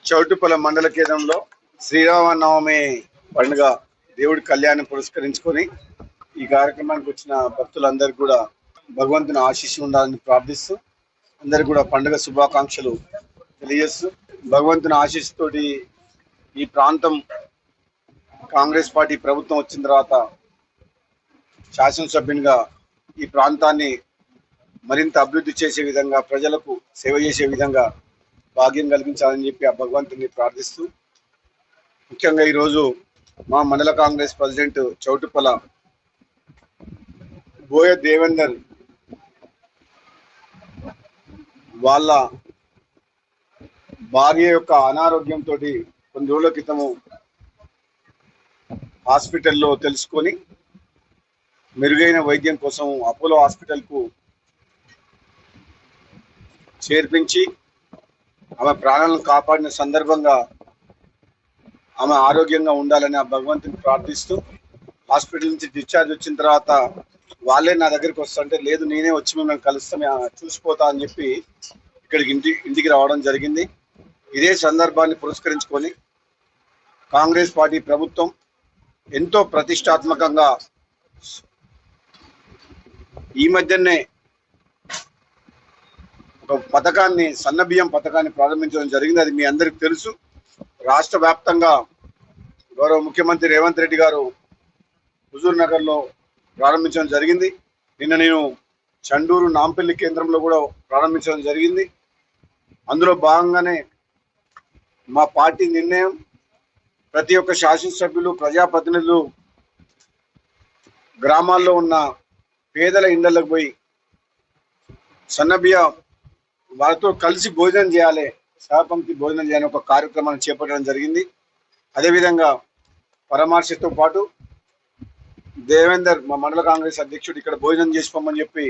చౌటుపల మండల కేంద్రంలో శ్రీరామనవమి పండుగ దేవుడి కళ్యాణం పురస్కరించుకొని ఈ కార్యక్రమానికి వచ్చిన భక్తులందరికీ కూడా భగవంతుని ఆశీస్సు ఉండాలని ప్రార్థిస్తూ అందరికీ కూడా పండుగ శుభాకాంక్షలు తెలియజేస్తూ భగవంతుని ఆశీస్సుతోటి ఈ ప్రాంతం కాంగ్రెస్ పార్టీ ప్రభుత్వం వచ్చిన తర్వాత శాసనసభ్యునిగా ఈ ప్రాంతాన్ని మరింత అభివృద్ధి చేసే విధంగా ప్రజలకు సేవ చేసే విధంగా భాగ్యం కలిగించాలని చెప్పి ఆ భగవంతుని ప్రార్థిస్తూ ముఖ్యంగా ఈరోజు మా మండల కాంగ్రెస్ ప్రెసిడెంట్ చౌటుపల బోయ దేవేందర్ వాళ్ళ భార్య యొక్క అనారోగ్యంతో కొన్ని రోజుల క్రితము హాస్పిటల్లో తెలుసుకొని మెరుగైన వైద్యం కోసం అపోలో హాస్పిటల్కు చేర్పించి ఆమె ప్రాణాలను కాపాడిన సందర్భంగా ఆమె ఆరోగ్యంగా ఉండాలని ఆ భగవంతుని ప్రార్థిస్తూ హాస్పిటల్ నుంచి డిశ్చార్జ్ వచ్చిన తర్వాత వాళ్ళే నా దగ్గరికి వస్తుంటే లేదు నేనే వచ్చి మిమ్మల్ని కలుస్తాం చూసిపోతా అని చెప్పి ఇక్కడికి ఇంటికి రావడం జరిగింది. ఇదే సందర్భాన్ని పురస్కరించుకొని కాంగ్రెస్ పార్టీ ప్రభుత్వం ఎంతో ప్రతిష్టాత్మకంగా ఈ మధ్యనే ఒక పథకాన్ని సన్నబియ్యం పథకాన్ని ప్రారంభించడం జరిగింది. అది మీ అందరికి తెలుసు. రాష్ట్ర వ్యాప్తంగా గౌరవ ముఖ్యమంత్రి రేవంత్ రెడ్డి గారు హుజూర్ నగర్లో ప్రారంభించడం జరిగింది. నిన్న నేను చండూరు నాంపల్లి కేంద్రంలో కూడా ప్రారంభించడం జరిగింది. అందులో భాగంగానే మా పార్టీ నిర్ణయం ప్రతి ఒక్క శాసనసభ్యులు ప్రజాప్రతినిధులు గ్రామాల్లో ఉన్న పేదల ఇళ్లకు పోయి సన్నబియ్యం వాళ్ళతో కలిసి భోజనం చేయాలి, సహపంక్తి భోజనం చేయాలని ఒక కార్యక్రమాన్ని చేపట్టడం జరిగింది. అదేవిధంగా పరామర్శతో పాటు దేవేందర్ మా మండల కాంగ్రెస్ అధ్యక్షుడు ఇక్కడ భోజనం చేసుకోమని చెప్పి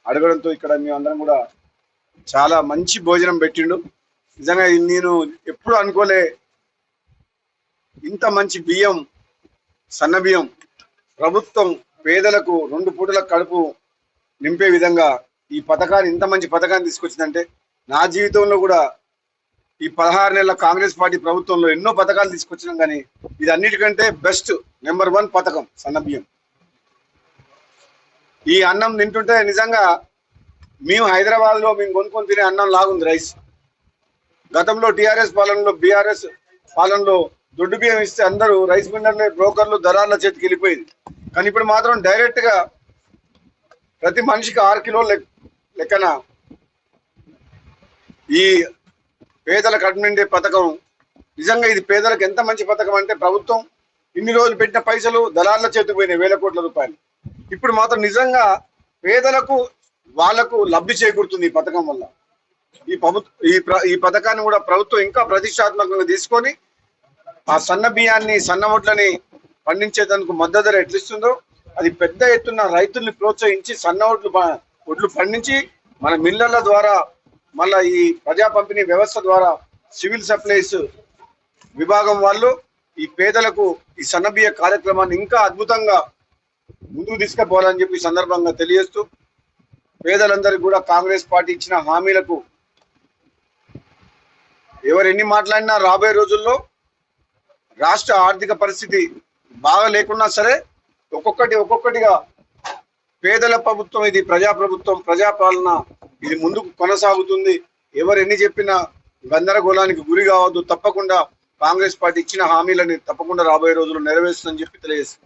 అడగడంతో ఇక్కడ మేమందరం కూడా చాలా మంచి భోజనం పెట్టిండు. నిజంగా నేను ఎప్పుడు అనుకోలే ఇంత మంచి బియ్యం సన్న బియ్యం ప్రభుత్వం పేదలకు 2 పూటల కడుపు నింపే విధంగా ఈ పథకాన్ని ఇంత మంచి పథకాన్ని తీసుకొచ్చిందంటే నా జీవితంలో కూడా ఈ 16 నెలల కాంగ్రెస్ పార్టీ ప్రభుత్వంలో ఎన్నో పథకాలు తీసుకొచ్చినాం, కానీ ఇది అన్నిటికంటే బెస్ట్ నెంబర్ 1 పథకం సన్నబియ్యం. ఈ అన్నం తింటుంటే నిజంగా మేము హైదరాబాద్లో మేము కొనుక్కొని తినే అన్నం లాగుంది రైస్. గతంలో టీఆర్ఎస్ పాలనలో బీఆర్ఎస్ పాలనలో దొడ్డు బియ్యం ఇస్తే అందరూ రైస్ మిల్లర్లు బ్రోకర్లు దళార్ల చేతికి వెళ్ళిపోయింది. కానీ ఇప్పుడు మాత్రం డైరెక్ట్గా ప్రతి మనిషికి 6 కిలోల లెక్కన ఈ పేదల కడుపు నిండే పథకం. నిజంగా ఇది పేదలకు ఎంత మంచి పథకం అంటే ప్రభుత్వం ఇన్ని రోజులు పెట్టిన పైసలు దళార్ల చేతికి పోయినాయి, వేల కోట్ల రూపాయలు. ఇప్పుడు మాత్రం నిజంగా పేదలకు వాళ్లకు లబ్ధి చేకూరుతుంది ఈ పథకం వల్ల. ఈ పథకాన్ని కూడా ప్రభుత్వం ఇంకా ప్రతిష్టాత్మకంగా తీసుకొని ఆ సన్న బియ్యాన్ని సన్న వడ్లని పండించేందుకు మద్దతు ధర ఎట్లిస్తుందో అది పెద్ద ఎత్తున రైతుల్ని ప్రోత్సహించి సన్న వడ్లు పండించి మన మిల్లర్ల ద్వారా మళ్ళీ ఈ ప్రజా పంపిణీ వ్యవస్థ ద్వారా సివిల్ సప్లైస్ విభాగం వాళ్ళు ఈ పేదలకు ఈ సన్నబియ్య కార్యక్రమాన్ని ఇంకా అద్భుతంగా ముందుకు తీసుకుపోవాలని చెప్పి సందర్భంగా తెలియజేస్తూ పేదలందరికీ కూడా కాంగ్రెస్ పార్టీ ఇచ్చిన హామీలకు ఎవరు ఎన్ని మాట్లాడినా రాబోయే రోజుల్లో రాష్ట్ర ఆర్థిక పరిస్థితి బాగా లేకున్నా సరే ఒక్కొక్కటిగా పేదల ప్రభుత్వం ఇది ప్రజాప్రభుత్వం, ప్రజాపాలన ఇది ముందుకు కొనసాగుతుంది. ఎవరు ఎన్ని చెప్పినా గందరగోళానికి గురి కావద్దు. తప్పకుండా కాంగ్రెస్ పార్టీ ఇచ్చిన హామీలని తప్పకుండా రాబోయే రోజుల్లో నెరవేరుస్తుందని చెప్పి తెలియజేస్తుంది.